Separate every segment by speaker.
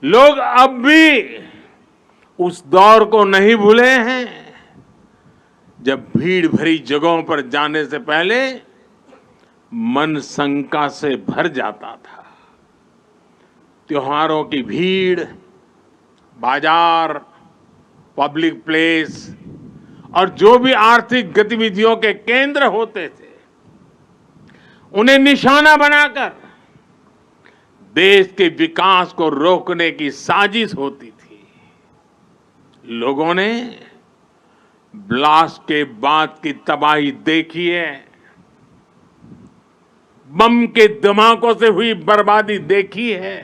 Speaker 1: लोग अब भी उस दौर को नहीं भूले हैं जब भीड़ भरी जगहों पर जाने से पहले मन शंका से भर जाता था। त्योहारों की भीड़, बाजार, पब्लिक प्लेस और जो भी आर्थिक गतिविधियों के केंद्र होते थे, उन्हें निशाना बनाकर देश के विकास को रोकने की साजिश होती थी। लोगों ने ब्लास्ट के बाद की तबाही देखी है, बम के धमाकों से हुई बर्बादी देखी है।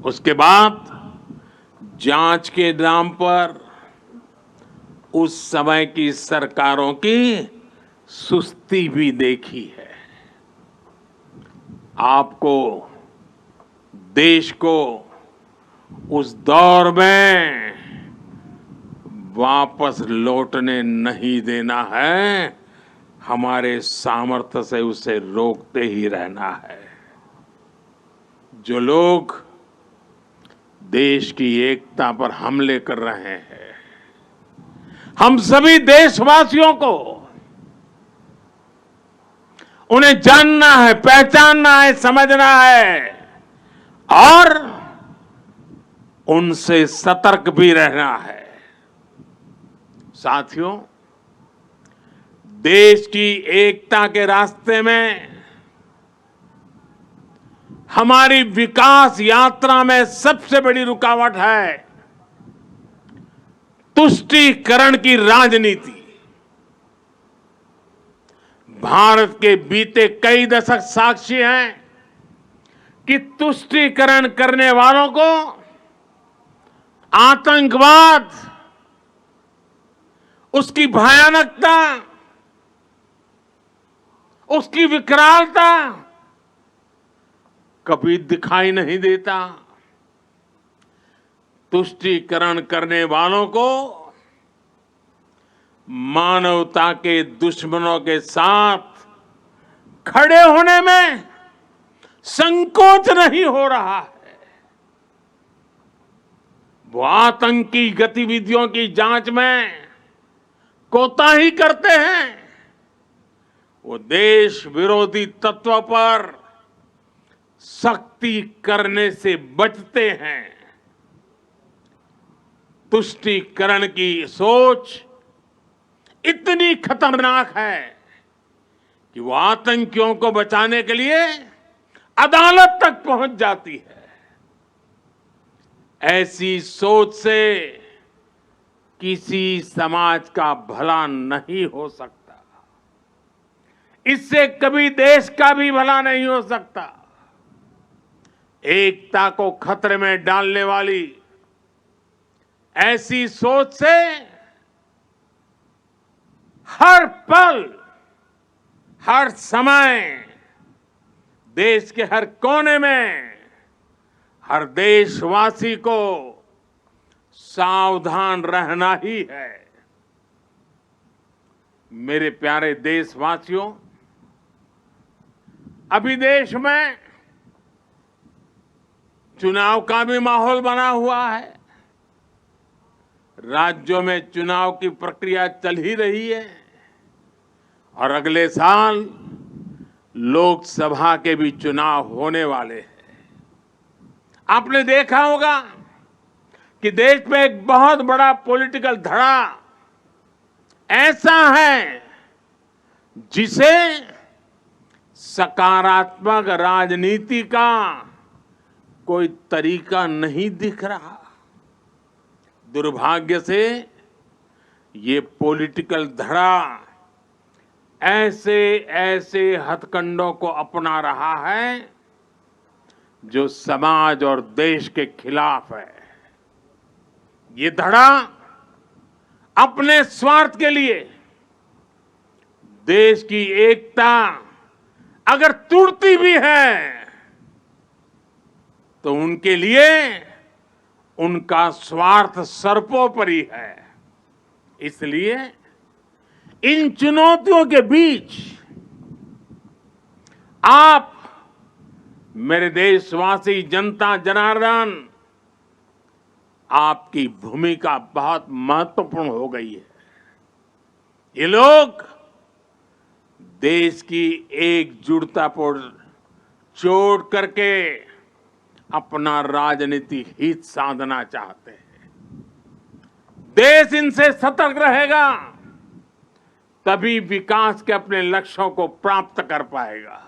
Speaker 1: उसके बाद जांच के नाम पर उस समय की सरकारों की सुस्ती भी देखी है। आपको, देश को उस दौर में वापस लौटने नहीं देना है, हमारे सामर्थ्य से उसे रोकते ही रहना है। जो लोग देश की एकता पर हमले कर रहे हैं, हम सभी देशवासियों को उन्हें जानना है, पहचानना है, समझना है और उनसे सतर्क भी रहना है। साथियों, देश की एकता के रास्ते में हमारी विकास यात्रा में सबसे बड़ी रुकावट है तुष्टीकरण की राजनीति। भारत के बीते कई दशक साक्षी हैं कि तुष्टीकरण करने वालों को आतंकवाद, उसकी भयानकता, उसकी विकरालता कभी दिखाई नहीं देता। तुष्टीकरण करने वालों को मानवता के दुश्मनों के साथ खड़े होने में संकोच नहीं हो रहा है। वो आतंकी गतिविधियों की जांच में कोताही करते हैं, वो देश विरोधी तत्वों पर सख्ती करने से बचते हैं। तुष्टीकरण की सोच इतनी खतरनाक है कि वो आतंकियों को बचाने के लिए अदालत तक पहुंच जाती है। ऐसी सोच से किसी समाज का भला नहीं हो सकता, इससे कभी देश का भी भला नहीं हो सकता। एकता को खतरे में डालने वाली ऐसी सोच से हर पल, हर समय देश के हर कोने में हर देशवासी को सावधान रहना ही है। मेरे प्यारे देशवासियों, अभी देश में चुनाव का भी माहौल बना हुआ है। राज्यों में चुनाव की प्रक्रिया चल ही रही है और अगले साल लोकसभा के भी चुनाव होने वाले हैं। आपने देखा होगा कि देश में एक बहुत बड़ा पॉलिटिकल धड़ा ऐसा है जिसे सकारात्मक राजनीति का कोई तरीका नहीं दिख रहा। दुर्भाग्य से ये पॉलिटिकल धड़ा ऐसे ऐसे हथकंडों को अपना रहा है जो समाज और देश के खिलाफ है। ये धड़ा अपने स्वार्थ के लिए देश की एकता अगर टूटती भी है तो उनके लिए उनका स्वार्थ सर्वोपरि है। इसलिए इन चुनौतियों के बीच आप मेरे देशवासी, जनता जनार्दन, आपकी भूमिका बहुत महत्वपूर्ण हो गई है। ये लोग देश की एकजुटता पर चोट करके अपना राजनीतिक हित साधना चाहते हैं। देश इनसे सतर्क रहेगा, तभी विकास के अपने लक्ष्यों को प्राप्त कर पाएगा।